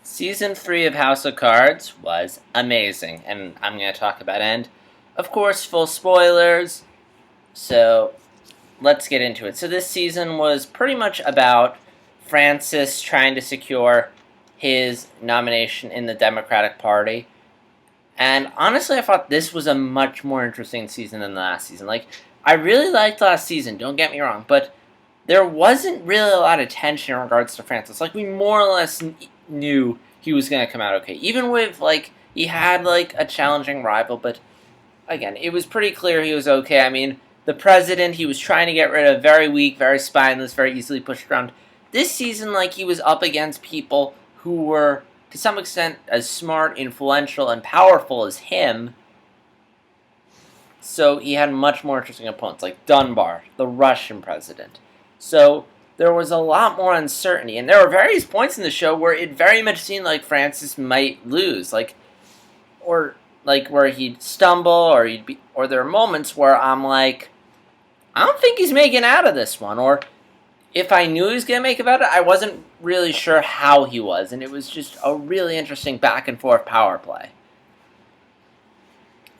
Season 3 of House of Cards was amazing, and I'm going to talk about it. And, of course, full spoilers, so let's get into it. So, this season was pretty much about Francis trying to secure his nomination in the Democratic Party. And honestly, I thought this was a much more interesting season than the last season. Like, I really liked last season, don't get me wrong, but there wasn't really a lot of tension in regards to Francis. Like, we more or less knew he was going to come out okay. Even with, like, he had, like, a challenging rival, but again, it was pretty clear he was okay. I mean, the president he was trying to get rid of, very weak, very spineless, very easily pushed around. This season, like, he was up against people who were, to some extent, as smart, influential, and powerful as him. So he had much more interesting opponents, like Dunbar, the Russian president. So there was a lot more uncertainty, and there were various points in the show where it very much seemed like Francis might lose, or where he'd stumble, or there are moments where I'm like, I don't think he's making out of this one, or if I knew he was gonna make about it, I wasn't really sure how he was, and it was just a really interesting back and forth power play.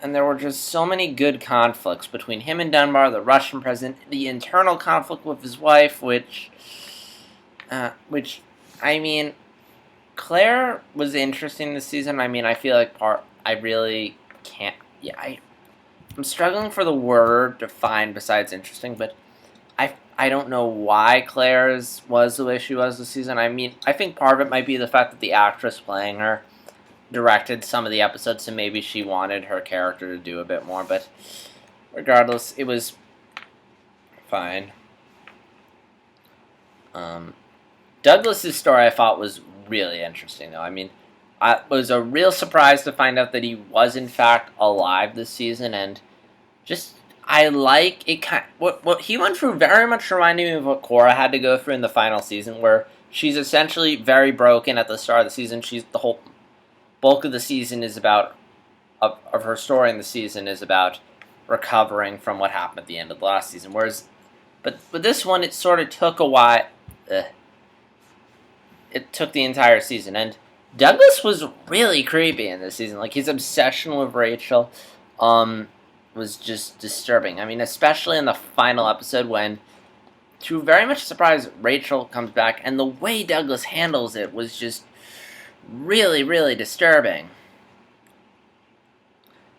And there were just so many good conflicts between him and Dunbar, the Russian president, the internal conflict with his wife, which I mean, Claire was interesting this season. I mean, I feel like I really can't. Yeah, I'm struggling for the word to find besides interesting, but I don't know why Claire's was the way she was this season. I mean, I think part of it might be the fact that the actress playing her directed some of the episodes, so maybe she wanted her character to do a bit more, but regardless, it was fine. Douglas's story I thought was really interesting, though. I mean, it was a real surprise to find out that he was in fact alive this season, and just I like it. What he went through very much reminded me of what Cora had to go through in the final season, where she's essentially very broken at the start of the season. She's the whole bulk of the season is about of her story in the season is about recovering from what happened at the end of the last season. Whereas, but with this one, it sort of took a while. It took the entire season, and Douglas was really creepy in this season. Like his obsession with Rachel, was just disturbing. I mean, especially in the final episode when, to very much surprise, Rachel comes back, and the way Douglas handles it was just really, really disturbing.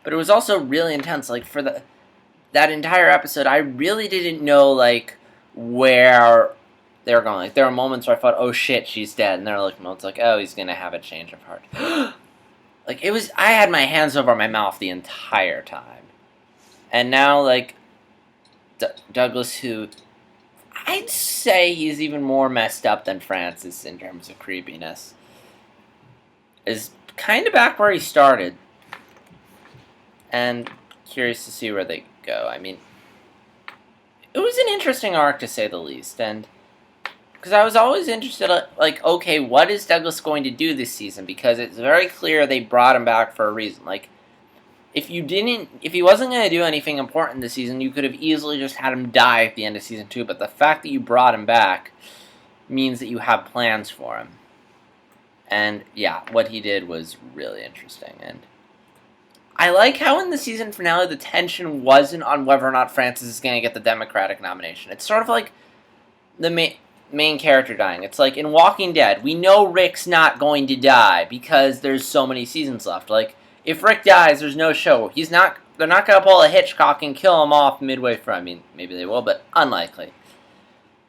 But it was also really intense. Like for that entire episode, I really didn't know like where they were going. Like there were moments where I thought, "Oh shit, she's dead," and there were like moments like, "Oh, he's gonna have a change of heart." Like it was, I had my hands over my mouth the entire time. And now like Douglas, who I'd say he's even more messed up than Francis in terms of creepiness, is kind of back where he started, and curious to see where they go. I mean, it was an interesting arc to say the least, and because I was always interested, like, okay, what is Douglas going to do this season? Because it's very clear they brought him back for a reason. Like, if he wasn't going to do anything important this season, you could have easily just had him die at the end of season 2. But the fact that you brought him back means that you have plans for him. And yeah, what he did was really interesting. And I like how in the season finale the tension wasn't on whether or not Francis is going to get the Democratic nomination. It's sort of like the main character dying. It's like in Walking Dead, we know Rick's not going to die because there's so many seasons left. Like, if Rick dies, there's no show. They're not going to pull a Hitchcock and kill him off midway through. I mean, maybe they will, but unlikely.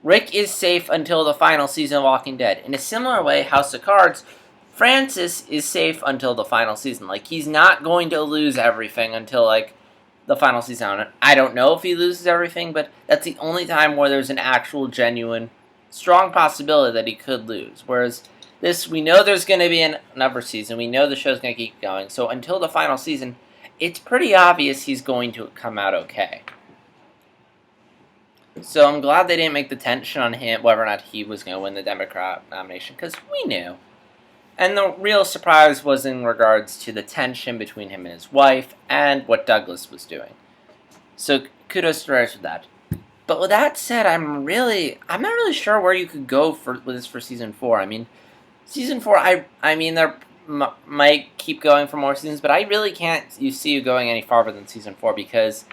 Rick is safe until the final season of Walking Dead. In a similar way, House of Cards, Francis is safe until the final season. Like, he's not going to lose everything until, like, the final season. I don't know if he loses everything, but that's the only time where there's an actual, genuine, strong possibility that he could lose. Whereas this, we know there's going to be another season. We know the show's going to keep going. So until the final season, it's pretty obvious he's going to come out okay. So I'm glad they didn't make the tension on him, whether or not he was going to win the Democrat nomination, because we knew. And the real surprise was in regards to the tension between him and his wife and what Douglas was doing. So kudos to Reyes with that. But with that said, I'm not really sure where you could go with this for season 4. I mean, Season 4, I mean, they're might keep going for more seasons, but I really can't see you going any farther than Season 4 because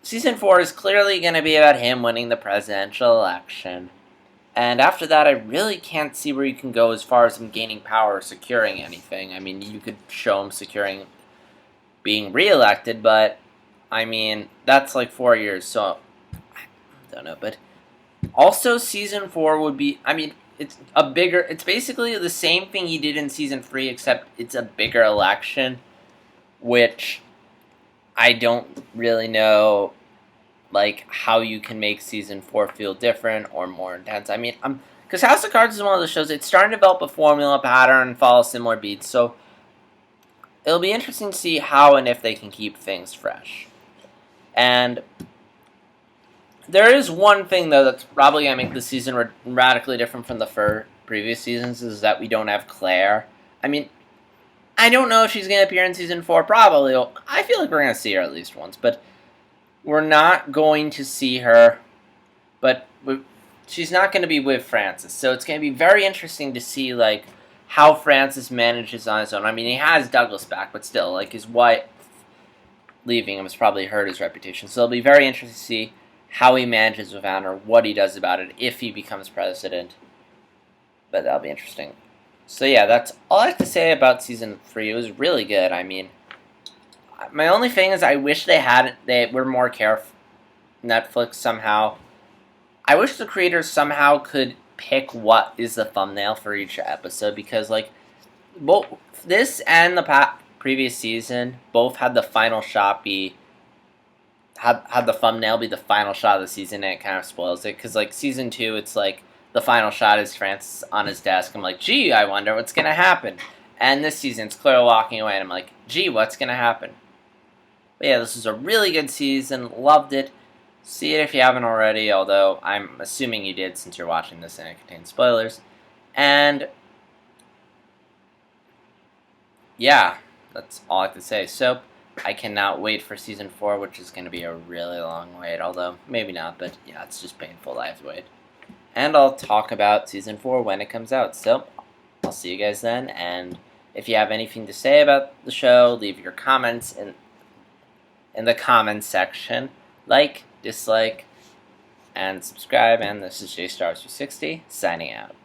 Season 4 is clearly going to be about him winning the presidential election. And after that, I really can't see where you can go as far as him gaining power or securing anything. I mean, you could show him securing being reelected, but I mean, that's like 4 years, so I don't know. But also, Season 4 would be, I mean, it's basically the same thing he did in Season 3, except it's a bigger election, which I don't really know, like, how you can make Season 4 feel different or more intense. I mean, because House of Cards is one of the shows, it's starting to develop a formula pattern and follow similar beats, so it'll be interesting to see how and if they can keep things fresh. And there is one thing, though, that's probably going to make the season radically different from the previous seasons, is that we don't have Claire. I mean, I don't know if she's going to appear in Season 4, probably. I feel like we're going to see her at least once, but we're not going to see her, but she's not going to be with Francis, so it's going to be very interesting to see, like, how Francis manages on his own. I mean, he has Douglas back, but still, like, his wife leaving him has probably hurt his reputation, so it'll be very interesting to see how he manages without her, what he does about it, if he becomes president. But that'll be interesting. So yeah, that's all I have to say about Season 3. It was really good. I mean, my only thing is I wish they were more careful. Netflix somehow. I wish the creators somehow could pick what is the thumbnail for each episode, because, like, both this and the previous season both had the final shot be had the thumbnail be the final shot of the season, and it kind of spoils it. Because, like, Season 2, it's like the final shot is Francis on his desk. I'm like, gee, I wonder what's going to happen. And this season, it's Claire walking away, and I'm like, gee, what's going to happen? But yeah, this was a really good season. Loved it. See it if you haven't already, although I'm assuming you did since you're watching this and it contains spoilers. And yeah, that's all I have to say. So, I cannot wait for Season 4, which is going to be a really long wait, although maybe not, but yeah, it's just painful I have to wait. And I'll talk about Season 4 when it comes out, so I'll see you guys then, and if you have anything to say about the show, leave your comments in the comments section. Like, dislike, and subscribe, and this is JStar360, signing out.